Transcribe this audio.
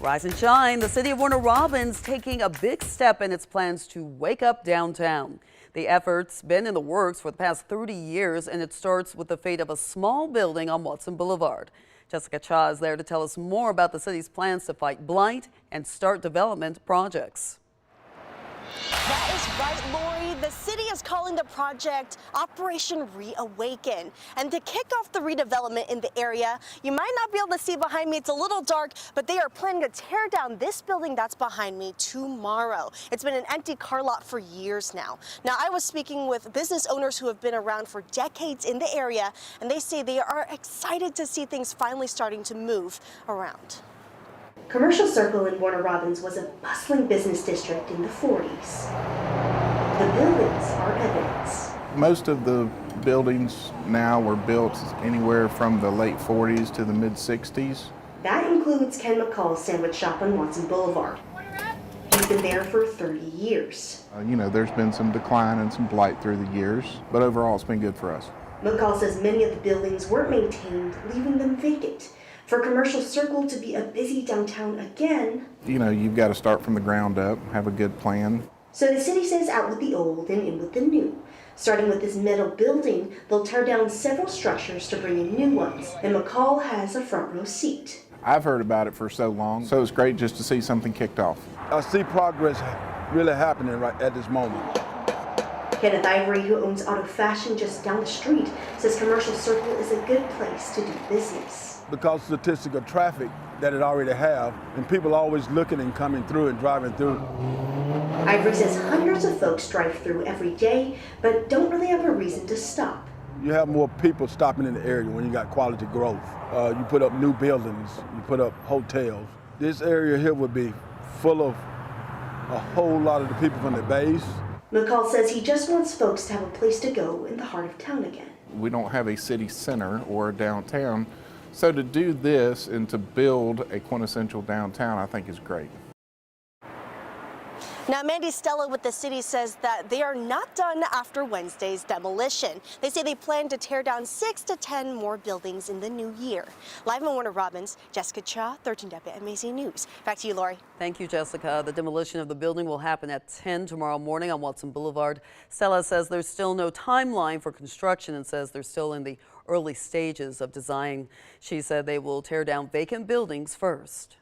Rise and shine. The city of Warner Robins taking a big step in its plans to wake up downtown. The effort's been in the works for the past 30 years, and it starts with the fate of a small building on Watson Boulevard. Jessica Cha is there to tell us more about the city's plans to fight blight and start development projects. That is right, Lori. The city is calling the project Operation Reawaken. And to kick off the redevelopment in the area, you might not be able to see behind me. It's a little dark, but they are planning to tear down this building that's behind me tomorrow. It's been an empty car lot for years now. Now, I was speaking with business owners who have been around for decades in the area, and they say they are excited to see things finally starting to move around. Commercial Circle in Warner Robins was a bustling business district in the 40s. The buildings are evidence. Most of the buildings now were built anywhere from the late 40s to the mid 60s. That includes Ken McCall's sandwich shop on Watson Boulevard. He's been there for 30 years. There's been some decline and some blight through the years, but overall it's been good for us. McCall says many of the buildings weren't maintained, leaving them vacant. For Commercial Circle to be a busy downtown again, you've got to start from the ground up, have a good plan. So the city says out with the old and in with the new. Starting with this metal building, they'll tear down several structures to bring in new ones, and McCall has a front row seat. I've heard about it for so long, so it's great just to see something kicked off. I see progress really happening right at this moment. Kenneth Ivory, who owns Auto Fashion just down the street, says Commercial Circle is a good place to do business. Because statistical traffic that it already have, and people always looking and coming through and driving through. Ivory says hundreds of folks drive through every day, but don't really have a reason to stop. You have more people stopping in the area when you got quality growth. You put up new buildings, you put up hotels. This area here would be full of a whole lot of the people from the base. McCall says he just wants folks to have a place to go in the heart of town again. We don't have a city center or a downtown, so to do this and to build a quintessential downtown, I think is great. Now, Mandy Stella with the city says that they are not done after Wednesday's demolition. They say they plan to tear down 6 to 10 more buildings in the new year. Live in Warner Robins, Jessica Cha, 13 WMAZ News. Back to you, Lori. Thank you, Jessica. The demolition of the building will happen at 10 tomorrow morning on Watson Boulevard. Stella says there's still no timeline for construction and says they're still in the early stages of design. She said they will tear down vacant buildings first.